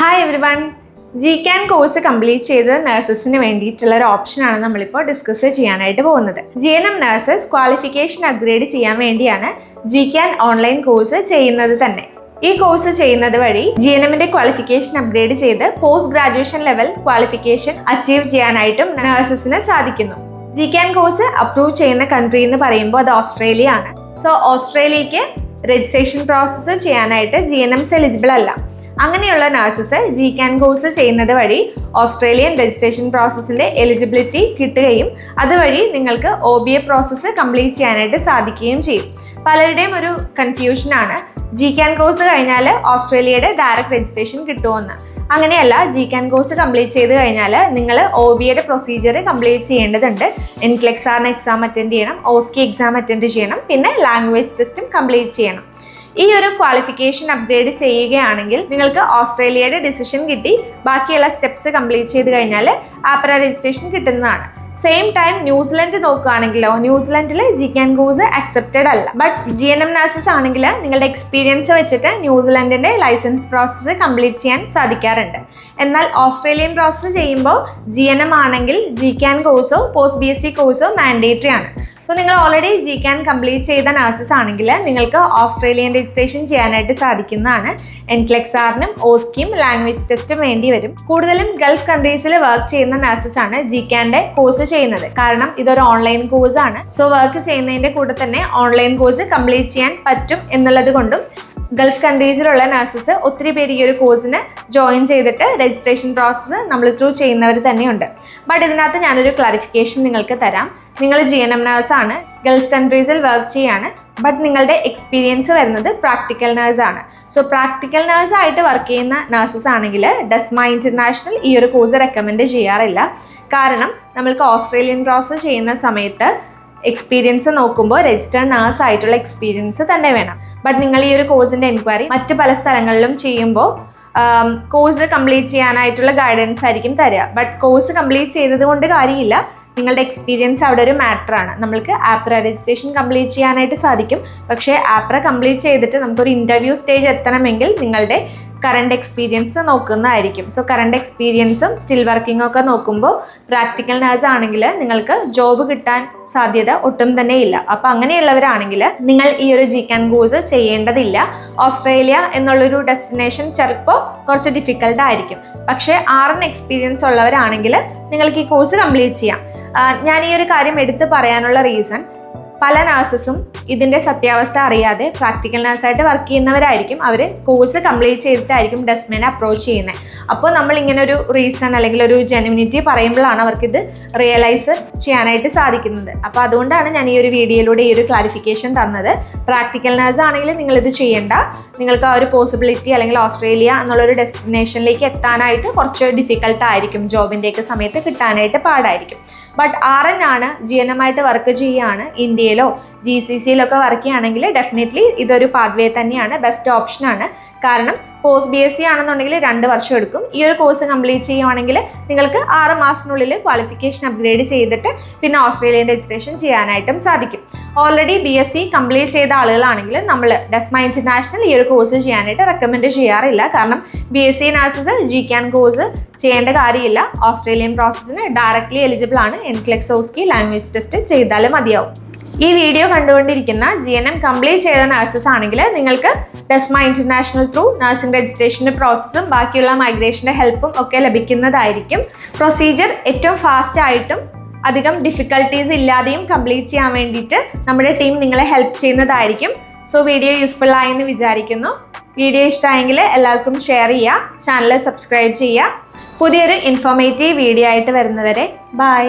Hi everyone, GCAN course complete ചെയ്ത നഴ്സസിന് വേണ്ടിയിട്ടുള്ള ഒരു ഓപ്ഷനാണ് നമ്മളിപ്പോൾ ഡിസ്കസ് ചെയ്യാനായിട്ട് പോകുന്നത്. GNM നഴ്സസ് ക്വാളിഫിക്കേഷൻ അപ്ഗ്രേഡ് ചെയ്യാൻ വേണ്ടിയാണ് GCAN ഓൺലൈൻ കോഴ്സ് ചെയ്യുന്നത് തന്നെ. ഈ കോഴ്സ് ചെയ്യുന്നത് വഴി GNMന്റെ ക്വാളിഫിക്കേഷൻ അപ്ഗ്രേഡ് ചെയ്ത് post graduation level qualification achieve ചെയ്യാനായിട്ടും നഴ്സസിന് സാധിക്കുന്നു. GCAN കോഴ്സ് അപ്രൂവ് ചെയ്യുന്ന കൺട്രി എന്ന് പറയുമ്പോൾ അത് ഓസ്ട്രേലിയ ആണ്. സോ ഓസ്ട്രേലിയക്ക് രജിസ്ട്രേഷൻ പ്രോസസ്സ് ചെയ്യാനായിട്ട് GNMs എലിജിബിൾ അല്ല. അങ്ങനെയുള്ള നഴ്സസ് GCAN കോഴ്സ് ചെയ്യുന്നത് വഴി ഓസ്ട്രേലിയൻ രജിസ്ട്രേഷൻ പ്രോസസ്സിന്റെ എലിജിബിലിറ്റി കിട്ടുകയും അതുവഴി നിങ്ങൾക്ക് OBA പ്രോസസ്സ് കംപ്ലീറ്റ് ചെയ്യാനായിട്ട് സാധിക്കുകയും ചെയ്യും. പലരുടെയും ഒരു കൺഫ്യൂഷനാണ് GCAN കോഴ്സ് കഴിഞ്ഞാൽ ഓസ്ട്രേലിയയുടെ ഡയറക്റ്റ് രജിസ്ട്രേഷൻ കിട്ടുമെന്ന്. അങ്ങനെയല്ല, GCAN കോഴ്സ് കംപ്ലീറ്റ് ചെയ്ത് കഴിഞ്ഞാൽ നിങ്ങൾ OBAയുടെ പ്രൊസീജിയർ കംപ്ലീറ്റ് ചെയ്യേണ്ടതുണ്ട്. NCLEX എക്സാം അറ്റൻഡ് ചെയ്യണം, OSCE എക്സാം അറ്റൻഡ് ചെയ്യണം, പിന്നെ ലാംഗ്വേജ് ടെസ്റ്റും കംപ്ലീറ്റ് ചെയ്യണം. ഈ ഒരു ക്വാളിഫിക്കേഷൻ അപ്ഗ്രേഡ് ചെയ്യുകയാണെങ്കിൽ നിങ്ങൾക്ക് ഓസ്ട്രേലിയയുടെ ഡിസിഷൻ കിട്ടി ബാക്കിയുള്ള സ്റ്റെപ്സ് കംപ്ലീറ്റ് ചെയ്ത് കഴിഞ്ഞാൽ ആപ്ര രജിസ്ട്രേഷൻ കിട്ടുന്നതാണ്. സെയിം ടൈം ന്യൂസിലൻഡ് നോക്കുകയാണെങ്കിലോ, ന്യൂസിലൻഡിൽ GCAN കോഴ്സ് അക്സെപ്റ്റഡ് അല്ല. ബട്ട് GNM നഴ്സസ് ആണെങ്കിൽ നിങ്ങളുടെ എക്സ്പീരിയൻസ് വെച്ചിട്ട് ന്യൂസിലൻഡിന്റെ ലൈസൻസ് പ്രോസസ്സ് കംപ്ലീറ്റ് ചെയ്യാൻ സാധിക്കാറുണ്ട്. എന്നാൽ ഓസ്ട്രേലിയൻ പ്രോസസ്സ് ചെയ്യുമ്പോൾ GNM ആണെങ്കിൽ GCAN കോഴ്സോ പോസ്റ്റ് BSc കോഴ്സോ മാൻഡേറ്ററി ആണ്. സോ നിങ്ങൾ ഓൾറെഡി GCAN കംപ്ലീറ്റ് ചെയ്ത നഴ്സസ് ആണെങ്കിൽ നിങ്ങൾക്ക് ഓസ്ട്രേലിയൻ രജിസ്ട്രേഷൻ ചെയ്യാനായിട്ട് സാധിക്കുന്നതാണ്. NCLEX-നും OSCEയും ലാംഗ്വേജ് ടെസ്റ്റും വേണ്ടി വരും. കൂടുതലും ഗൾഫ് കൺട്രീസിൽ വർക്ക് ചെയ്യുന്ന നഴ്സസ് ആണ് GCANന്റെ കോഴ്സ് ചെയ്യുന്നത്. കാരണം ഇതൊരു ഓൺലൈൻ കോഴ്സ് ആണ്. സോ വർക്ക് ചെയ്യുന്നതിന്റെ കൂടെ തന്നെ ഓൺലൈൻ കോഴ്സ് കംപ്ലീറ്റ് ചെയ്യാൻ പറ്റും എന്നുള്ളത് കൊണ്ടും ഗൾഫ് കൺട്രീസിലുള്ള നഴ്സസ് ഒത്തിരി പേര് ഈ ഒരു കോഴ്സിന് ജോയിൻ ചെയ്തിട്ട് രജിസ്ട്രേഷൻ പ്രോസസ്സ് നമ്മൾ ത്രൂ ചെയ്യുന്നവർ തന്നെയുണ്ട്. ബട്ട് ഇതിനകത്ത് ഞാനൊരു ക്ലാരിഫിക്കേഷൻ നിങ്ങൾക്ക് തരാം. നിങ്ങൾ GNM നഴ്സാണ്, ഗൾഫ് കൺട്രീസിൽ വർക്ക് ചെയ്യാണ്, ബട്ട് നിങ്ങളുടെ എക്സ്പീരിയൻസ് വരുന്നത് പ്രാക്ടിക്കൽ നഴ്സാണ്. സോ പ്രാക്ടിക്കൽ നഴ്സായിട്ട് വർക്ക് ചെയ്യുന്ന നഴ്സസ് ആണെങ്കിൽ ഡസ്മ ഇന്റർനാഷണൽ ഈ ഒരു കോഴ്സ് റെക്കമെൻഡ് ചെയ്യാറില്ല. കാരണം നമ്മൾക്ക് ഓസ്ട്രേലിയൻ പ്രോസസ്സ് ചെയ്യുന്ന സമയത്ത് എക്സ്പീരിയൻസ് നോക്കുമ്പോൾ രജിസ്റ്റേർഡ് നഴ്സ് ആയിട്ടുള്ള എക്സ്പീരിയൻസ് തന്നെ വേണം. ബട്ട് നിങ്ങൾ ഈ ഒരു കോഴ്സിൻ്റെ എൻക്വയറി മറ്റ് പല സ്ഥലങ്ങളിലും ചെയ്യുമ്പോൾ കോഴ്സ് കംപ്ലീറ്റ് ചെയ്യാനായിട്ടുള്ള ഗൈഡൻസ് ആയിരിക്കും തരിക. ബട്ട് കോഴ്സ് കംപ്ലീറ്റ് ചെയ്തത് കൊണ്ട് കാര്യമില്ല, നിങ്ങളുടെ എക്സ്പീരിയൻസ് അവിടെ ഒരു മാറ്ററാണ്. നമ്മൾക്ക് ആപ്ര രജിസ്ട്രേഷൻ കംപ്ലീറ്റ് ചെയ്യാനായിട്ട് സാധിക്കും. പക്ഷേ ആപ്ര കംപ്ലീറ്റ് ചെയ്തിട്ട് നമുക്കൊരു ഇൻ്റർവ്യൂ സ്റ്റേജ് എത്തണമെങ്കിൽ നിങ്ങളുടെ കറണ്ട് എക്സ്പീരിയൻസ് നോക്കുന്നതായിരിക്കും. സോ കറണ്ട് എക്സ്പീരിയൻസും സ്റ്റിൽ വർക്കിംഗ് ഒക്കെ നോക്കുമ്പോൾ പ്രാക്ടിക്കൽ നഴ്സ് ആണെങ്കിൽ നിങ്ങൾക്ക് ജോബ് കിട്ടാൻ സാധ്യത ഒട്ടും തന്നെ ഇല്ല. അപ്പോൾ അങ്ങനെയുള്ളവരാണെങ്കിൽ നിങ്ങൾ ഈ ഒരു GCAN കോഴ്സ് ചെയ്യേണ്ടതില്ല. ഓസ്ട്രേലിയ എന്നുള്ളൊരു ഡെസ്റ്റിനേഷൻ ചിലപ്പോൾ കുറച്ച് ഡിഫിക്കൽട്ട് ആയിരിക്കും. പക്ഷേ RN എക്സ്പീരിയൻസ് ഉള്ളവരാണെങ്കിൽ നിങ്ങൾക്ക് ഈ കോഴ്സ് കംപ്ലീറ്റ് ചെയ്യാം. ഞാൻ ഈ ഒരു കാര്യം എടുത്ത് പറയാനുള്ള റീസൺ, പല നഴ്സസും ഇതിൻ്റെ സത്യാവസ്ഥ അറിയാതെ പ്രാക്ടിക്കൽ നഴ്സായിട്ട് വർക്ക് ചെയ്യുന്നവരായിരിക്കും. അവർ കോഴ്സ് കംപ്ലീറ്റ് ചെയ്തിട്ടായിരിക്കും ഡസ്മേനെ അപ്രോച്ച് ചെയ്യുന്നത്. അപ്പോൾ നമ്മൾ ഇങ്ങനെ ഒരു റീസൺ അല്ലെങ്കിൽ ഒരു ജെനുവിനിറ്റി പറയുമ്പോഴാണ് അവർക്കിത് റിയലൈസ് ചെയ്യാനായിട്ട് സാധിക്കുന്നത്. അപ്പോൾ അതുകൊണ്ടാണ് ഞാൻ ഈ ഒരു വീഡിയോയിലൂടെ ഈ ഒരു ക്ലാരിഫിക്കേഷൻ തന്നത്. പ്രാക്ടിക്കൽ നഴ്സ് ആണെങ്കിൽ നിങ്ങളിത് ചെയ്യേണ്ട. നിങ്ങൾക്ക് ആ ഒരു പോസിബിലിറ്റി അല്ലെങ്കിൽ ഓസ്ട്രേലിയ എന്നുള്ളൊരു ഡെസ്റ്റിനേഷനിലേക്ക് എത്താനായിട്ട് കുറച്ച് ഡിഫിക്കൽട്ട് ആയിരിക്കും, ജോബിൻ്റെയൊക്കെ സമയത്ത് കിട്ടാനായിട്ട് പാടായിരിക്കും. ബട്ട് RN ആണ്, GNM ആയിട്ട് വർക്ക് ചെയ്യുകയാണ്, ഇന്ത്യയിലോ GCCയിലൊക്കെ വർക്ക് ചെയ്യുകയാണെങ്കിൽ ഡെഫിനറ്റ്ലി ഇതൊരു പാത്വേ തന്നെയാണ്, ബെസ്റ്റ് ഓപ്ഷനാണ്. കാരണം പോസ്റ്റ് BSc ആണെന്നുണ്ടെങ്കിൽ 2 വർഷം എടുക്കും. ഈ ഒരു കോഴ്സ് കംപ്ലീറ്റ് ചെയ്യുവാണെങ്കിൽ നിങ്ങൾക്ക് 6 മാസത്തിനുള്ളിൽ ക്വാളിഫിക്കേഷൻ അപ്ഗ്രേഡ് ചെയ്തിട്ട് പിന്നെ ഓസ്ട്രേലിയൻ രജിസ്ട്രേഷൻ ചെയ്യാനായിട്ടും സാധിക്കും. ഓൾറെഡി BSc കംപ്ലീറ്റ് ചെയ്ത ആളുകളാണെങ്കിൽ നമ്മൾ ഡസ്മ ഇന്റർനാഷണൽ ഈ ഒരു കോഴ്സ് ചെയ്യാനായിട്ട് റെക്കമെൻഡ് ചെയ്യാറില്ല. കാരണം BSc നഴ്സസ് GCAN കോഴ്സ് ചെയ്യേണ്ട കാര്യമില്ല. ഓസ്ട്രേലിയൻ പ്രോസസ്സിന് ഡയറക്റ്റ്ലി എലിജിബിൾ ആണ്. NCLEX OSCE ലാംഗ്വേജ് ടെസ്റ്റ് ചെയ്താലും മതിയാവും. ഈ വീഡിയോ കണ്ടുകൊണ്ടിരിക്കുന്ന GNM കംപ്ലീറ്റ് ചെയ്ത നഴ്സസ് ആണെങ്കിൽ നിങ്ങൾക്ക് ഡസ്മ ഇന്റർനാഷണൽ ത്രൂ നഴ്സിംഗ് രജിസ്ട്രേഷൻ്റെ പ്രോസസ്സും ബാക്കിയുള്ള മൈഗ്രേഷൻ്റെ ഹെൽപ്പും ഒക്കെ ലഭിക്കുന്നതായിരിക്കും. പ്രൊസീജിയർ ഏറ്റവും ഫാസ്റ്റ് ആയിട്ടും അധികം ഡിഫിക്കൽട്ടീസ് ഇല്ലാതെയും കംപ്ലീറ്റ് ചെയ്യാൻ വേണ്ടിയിട്ട് നമ്മുടെ ടീം നിങ്ങളെ ഹെൽപ്പ് ചെയ്യുന്നതായിരിക്കും. സോ വീഡിയോ യൂസ്ഫുൾ ആയെന്ന് വിചാരിക്കുന്നു. വീഡിയോ ഇഷ്ടമായെങ്കിൽ എല്ലാവർക്കും ഷെയർ ചെയ്യുക, ചാനൽ സബ്സ്ക്രൈബ് ചെയ്യുക. പുതിയൊരു ഇൻഫോർമേറ്റീവ് വീഡിയോ ആയിട്ട് വരുന്നവരെ ബൈ.